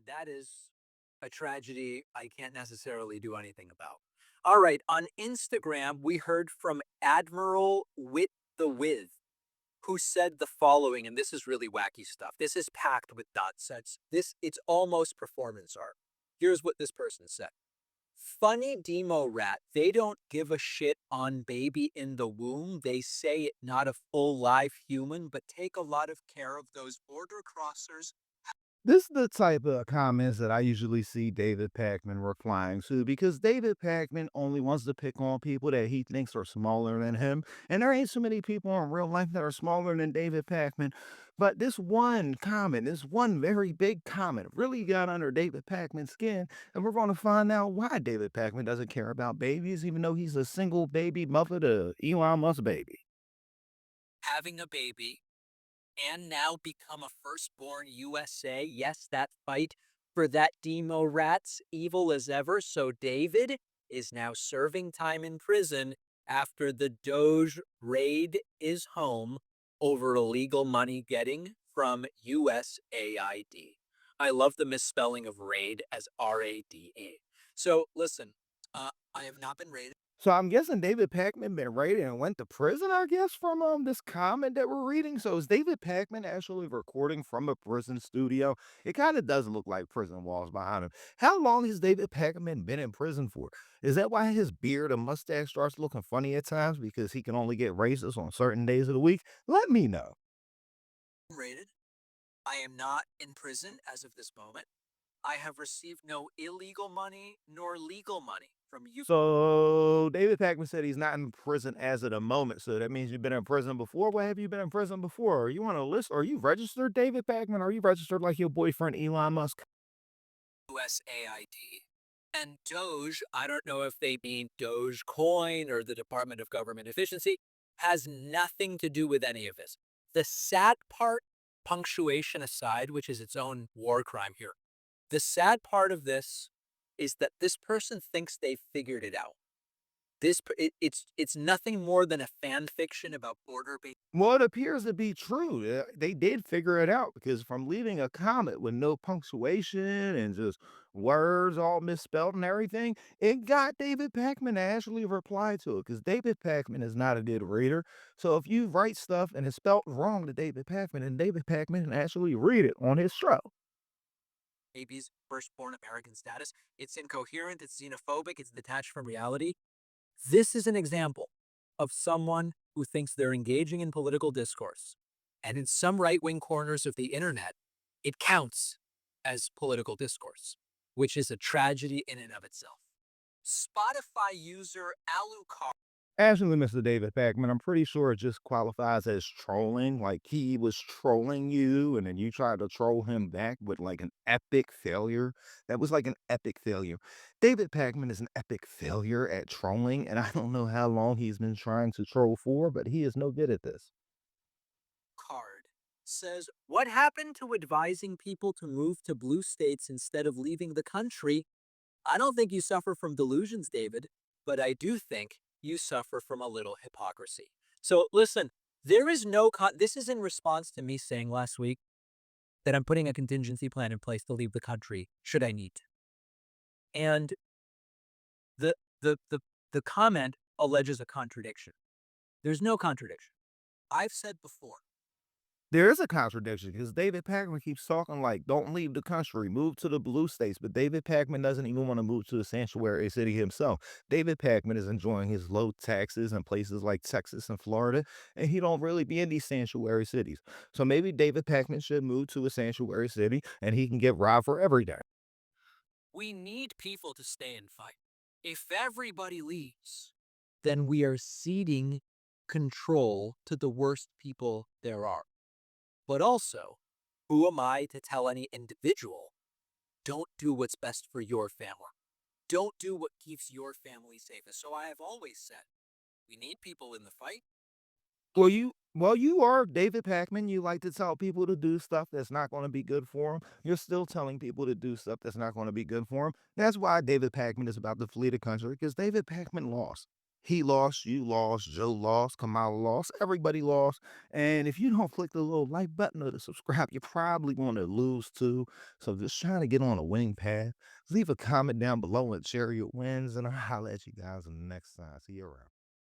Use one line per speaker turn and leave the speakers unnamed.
that is a tragedy I can't necessarily do anything about. All right, on Instagram, we heard from Admiral Wit the With, who said the following, and this is really wacky stuff. This is packed with dot sets. It's almost performance art. Here's what this person said. Funny demo rat. They don't give a shit on baby in the womb. They say it not a full live human, but take a lot of care of those border crossers.
This is the type of comments that I usually see David Pakman replying to because David Pakman only wants to pick on people that he thinks are smaller than him. And there ain't so many people in real life that are smaller than David Pakman. But this one comment, this one very big comment, really got under David Pakman's skin. And we're going to find out why David Pakman doesn't care about babies, even though he's a single baby mother to Elon Musk baby.
Having a baby and now become a firstborn USA. Yes, that fight for that demo rat's evil as ever. So David is now serving time in prison after the Doge raid is home over illegal money getting from USAID. I love the misspelling of raid as RADA. So listen, I have not been raided.
So I'm guessing David Pakman been raided and went to prison, I guess, from this comment that we're reading. So is David Pakman actually recording from a prison studio? It kind of does look like prison walls behind him. How long has David Pakman been in prison for? Is that why his beard and mustache starts looking funny at times because he can only get raises on certain days of the week? Let me know.
Raided. I am not in prison as of this moment. I have received no illegal money nor legal money from you.
So David Pakman said he's not in prison as of the moment. So that means you've been in prison before. What have you been in prison before? Are you on a list? Are you registered, David Pakman? Are you registered like your boyfriend Elon Musk?
USAID. And Doge, I don't know if they mean Dogecoin or the Department of Government Efficiency, has nothing to do with any of this. The sad part, punctuation aside, which is its own war crime here, the sad part of this is that this person thinks they've figured it out. It's nothing more than a fan fiction about border based.
Well, it appears to be true. They did figure it out because from leaving a comment with no punctuation and just words all misspelled and everything, it got David Pakman to actually reply to it because David Pakman is not a good reader. So if you write stuff and it's spelled wrong to David Pakman, and David Pakman can actually read it on his show.
Baby's firstborn American status. It's incoherent, it's xenophobic, it's detached from reality. This is an example of someone who thinks they're engaging in political discourse. And in some right wing corners of the internet, it counts as political discourse, which is a tragedy in and of itself. Spotify user Alucard.
Actually, Mr. David Pakman, I'm pretty sure it just qualifies as trolling. Like he was trolling you, and then you tried to troll him back with like an epic failure. That was like an epic failure. David Pakman is an epic failure at trolling, and I don't know how long he's been trying to troll for, but he is no good at this.
Card says, what happened to advising people to move to blue states instead of leaving the country? I don't think you suffer from delusions, David, but I do think you suffer from a little hypocrisy. So listen, there is no this is in response to me saying last week that I'm putting a contingency plan in place to leave the country should I need to. And the the the the comment alleges a contradiction. There's no contradiction. I've said before.
There is a contradiction because David Pakman keeps talking like, "Don't leave the country, move to the blue states," but David Pakman doesn't even want to move to the sanctuary city himself. David Pakman is enjoying his low taxes in places like Texas and Florida, and he don't really be in these sanctuary cities. So maybe David Pakman should move to a sanctuary city, and he can get robbed for every day.
We need people to stay and fight. If everybody leaves, then we are ceding control to the worst people there are. But also, who am I to tell any individual, don't do what's best for your family? Don't do what keeps your family safe. And so I have always said, we need people in the fight.
Well, you are David Pakman. You like to tell people to do stuff that's not going to be good for them. You're still telling people to do stuff that's not going to be good for them. That's why David Pakman is about to flee the country because David Pakman lost. He lost, you lost, Joe lost, Kamala lost, everybody lost. And if you don't click the little like button or the subscribe, you're probably going to lose too. So just trying to get on a winning path. Leave a comment down below and share your wins, and I'll holler at you guys in the next time. See you around.